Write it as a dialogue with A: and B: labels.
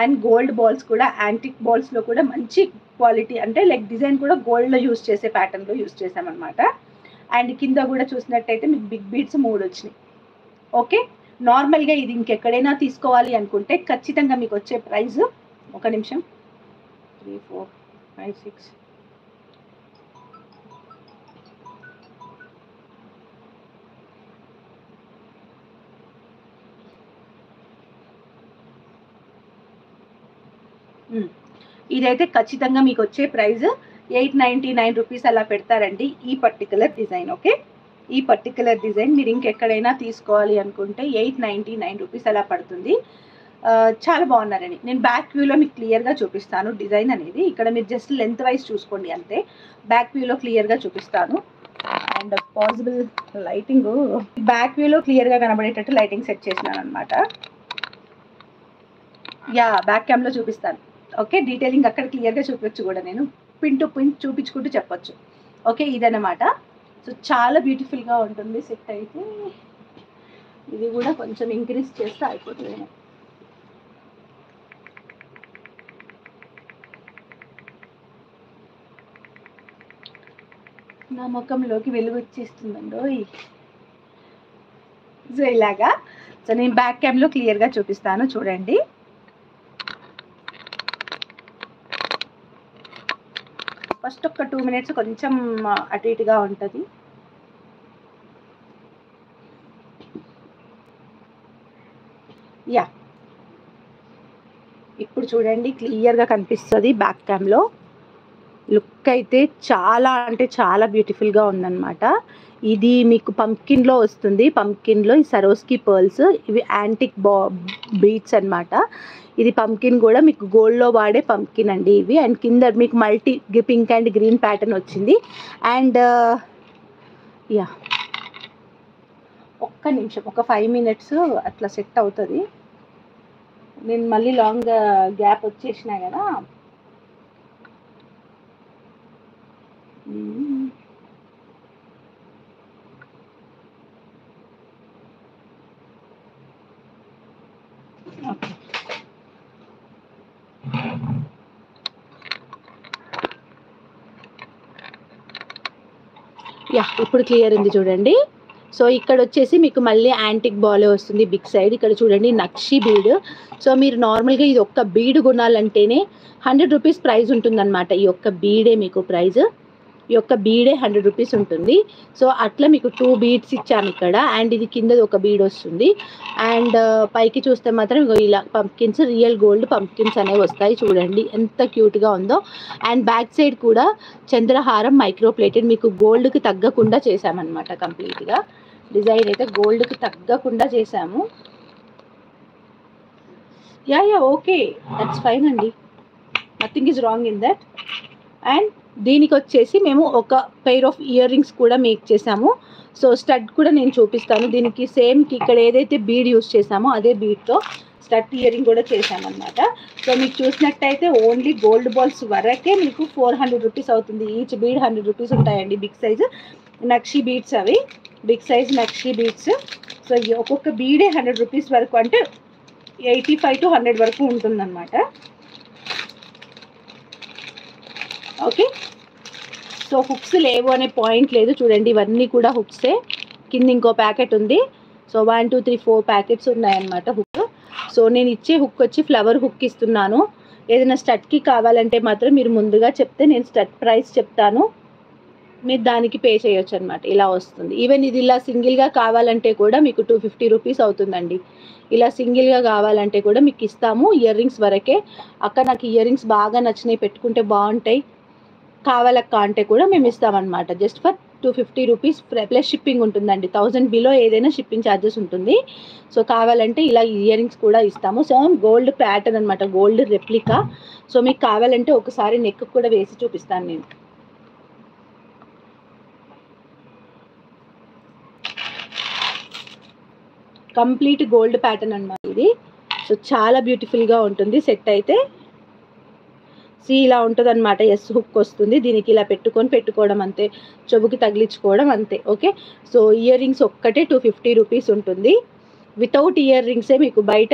A: And gold balls కూడా antique బాల్స్లో కూడా మంచి క్వాలిటీ, అంటే లైక్ డిజైన్ కూడా గోల్డ్లో యూస్ చేసే ప్యాటర్న్లో యూస్ చేసామన్నమాట. అండ్ కింద కూడా చూసినట్టయితే మీకు బిగ్ బీడ్స్ 3 వచ్చినాయి. ఓకే, నార్మల్గా ఇది ఇంకెక్కడైనా తీసుకోవాలి అనుకుంటే ఖచ్చితంగా మీకు వచ్చే ప్రైస్, ఒక నిమిషం, 3 4 5 6 ఇదైతే ఖచ్చితంగా మీకు వచ్చే ప్రైస్ 899 రూపీస్ అలా పెడతారండి ఈ పర్టికులర్ డిజైన్. ఓకే, ఈ పర్టికులర్ డిజైన్ మీరు ఇంకెక్కడైనా తీసుకోవాలి అనుకుంటే 899 రూపీస్ అలా పడుతుంది. చాలా బాగున్నారండి. నేను బ్యాక్ వ్యూలో మీకు క్లియర్గా చూపిస్తాను డిజైన్ అనేది. ఇక్కడ మీరు జస్ట్ లెంత్ వైజ్ చూసుకోండి అంతే, బ్యాక్ వ్యూలో క్లియర్గా చూపిస్తాను. అండ్ పాసిబుల్ లైటింగ్ బ్యాక్ వ్యూలో క్లియర్గా కనబడేటట్టు లైటింగ్ సెట్ చేసినాను అనమాట. యా, బ్యాక్ క్యామ్లో చూపిస్తాను. ఓకే, డీటెయిలింగ్ అక్కడ క్లియర్గా చూపించు కూడా, నేను పిన్ టు పిన్ చూపించుకుంటూ చెప్పొచ్చు. ఓకే, ఇదన్నమాట. సో చాలా బ్యూటిఫుల్గా ఉంటుంది సెట్ అయితే. ఇది కూడా కొంచెం ఇంక్రీజ్ చేస్తే అయిపోతుంది. నా ముఖంలోకి వెలుగు వచ్చేస్తుందండి. సో ఇలాగా. సో నేను బ్యాక్ క్యామ్లో క్లియర్గా చూపిస్తాను చూడండి. ఫస్ట్ ఒక 2 మినిట్స్ కొంచెం అటు ఇటుగా ఉంటుంది. యా, ఇప్పుడు చూడండి క్లియర్గా కనిపిస్తుంది బ్యాక్ క్యామ్లో. లుక్ అయితే చాలా అంటే చాలా బ్యూటిఫుల్గా ఉందన్నమాట. ఇది మీకు పంకిన్లో వస్తుంది. పంకిన్లో ఈ సరోస్కి పర్ల్స్, ఇవి యాంటిక్ బీడ్స్ అన్నమాట. ఇది పంకిన్ కూడా మీకు గోల్డ్లో వాడే పంకిన్ అండి ఇవి. అండ్ కింద మీకు multi pink and green pattern వచ్చింది. అండ్ యా, ఒక్క నిమిషం, ఒక 5 మినిట్స్ అట్లా సెట్ అవుతుంది. నేను మళ్ళీ లాంగ్ గ్యాప్ వచ్చేసినా కదా. ఓకే, యా, ఇప్పుడు క్లియర్ ఉంది చూడండి. సో ఇక్కడ వచ్చేసి మీకు మళ్ళీ యాంటిక్ బాలే వస్తుంది బిగ్ సైడ్. ఇక్కడ చూడండి నక్షి బీడ్. సో మీరు నార్మల్గా ఇది ఒక్క బీడ్ కొనాలంటేనే 100 రూపీస్ ప్రైస్ ఉంటుందన్నమాట. ఈ ఒక్క బీడే మీకు ప్రైస్, ఈ యొక్క బీడే 100 రూపీస్ ఉంటుంది. సో అట్లా మీకు 2 బీడ్స్ ఇచ్చాము ఇక్కడ. అండ్ ఇది కింద ఒక బీడ్ వస్తుంది. అండ్ పైకి చూస్తే మాత్రం ఇలా పంప్కిన్స్, రియల్ గోల్డ్ పంప్కిన్స్ అనేవి వస్తాయి. చూడండి ఎంత క్యూట్గా ఉందో. అండ్ బ్యాక్ సైడ్ కూడా చంద్రహారం మైక్రో ప్లేటెడ్, మీకు గోల్డ్కి తగ్గకుండా చేసామన్నమాట. కంప్లీట్గా డిజైన్ అయితే గోల్డ్కి తగ్గకుండా చేసాము. Yeah yeah, okay, that's fine అండి, nothing is wrong in that. And దీనికి వచ్చేసి మేము ఒక పెయిర్ ఆఫ్ ఇయర్ రింగ్స్ కూడా మేక్ చేసాము. సో స్టడ్ కూడా నేను చూపిస్తాను. దీనికి సేమ్ ఇక్కడ ఏదైతే బీడ్ యూస్ చేసామో అదే బీడ్తో స్టడ్ ఇయర్ రింగ్ కూడా చేసామన్నమాట. సో మీకు చూసినట్టయితే ఓన్లీ గోల్డ్ బాల్స్ వరకే మీకు 400 రూపీస్ అవుతుంది. ఈచ్ బీడ్ 100 రూపీస్ ఉంటాయండి. బిగ్ సైజు నక్షి బీడ్స్, అవి బిగ్ సైజ్ నక్షి బీడ్స్. సో ఒక్కొక్క బీడే 100 రూపీస్ వరకు, అంటే 85 to 100 వరకు ఉంటుందన్నమాట. ఓకే, సో హుక్స్ లేవు అనే పాయింట్ లేదు. చూడండి ఇవన్నీ కూడా హుక్సే. కింద ఇంకో ప్యాకెట్ ఉంది. సో 1 2 3 4 ప్యాకెట్స్ ఉన్నాయన్నమాట హుక్. సో నేను ఇచ్చే హుక్ వచ్చి ఫ్లవర్ హుక్ ఇస్తున్నాను. ఏదైనా స్టడ్కి కావాలంటే మాత్రం మీరు ముందుగా చెప్తే నేను స్టడ్ ప్రైస్ చెప్తాను, మీరు దానికి పే చేయొచ్చు అనమాట. ఇలా వస్తుంది. ఈవెన్ ఇది ఇలా సింగిల్గా కావాలంటే కూడా మీకు 250 రూపీస్ అవుతుందండి. ఇలా సింగిల్గా కావాలంటే కూడా మీకు ఇస్తాము. ఇయర్ రింగ్స్ వరకే. అక్క నాకు ఇయర్ రింగ్స్ బాగా నచ్చినాయి, పెట్టుకుంటే బాగుంటాయి, కావాలక్క అంటే కూడా మేము ఇస్తామన్నమాట. Just for 250 rupees plus shipping ఉంటుందండి. 1000 బిలో ఏదైనా షిప్పింగ్ ఛార్జెస్ ఉంటుంది. సో కావాలంటే ఇలా ఇయర్ రింగ్స్ కూడా ఇస్తాము. సో గోల్డ్ ప్యాటర్న్ అనమాట, గోల్డ్ రెప్లికా. సో మీకు కావాలంటే ఒకసారి నెక్ కూడా వేసి చూపిస్తాను నేను. కంప్లీట్ గోల్డ్ ప్యాటర్న్ అన్నమాట ఇది. సో చాలా బ్యూటిఫుల్గా ఉంటుంది సెట్ అయితే. ఇలా ఉంటుంది అనమాట. ఎస్ హుక్ వస్తుంది. దీనికి ఇలా పెట్టుకోవడం అంతే, చెవుకి తగిలించుకోవడం అంతే. ఓకే, సో ఇయర్ రింగ్స్ ఒక్కటే 250 రూపీస్ ఉంటుంది. వితౌట్ ఇయర్ రింగ్సే మీకు బయట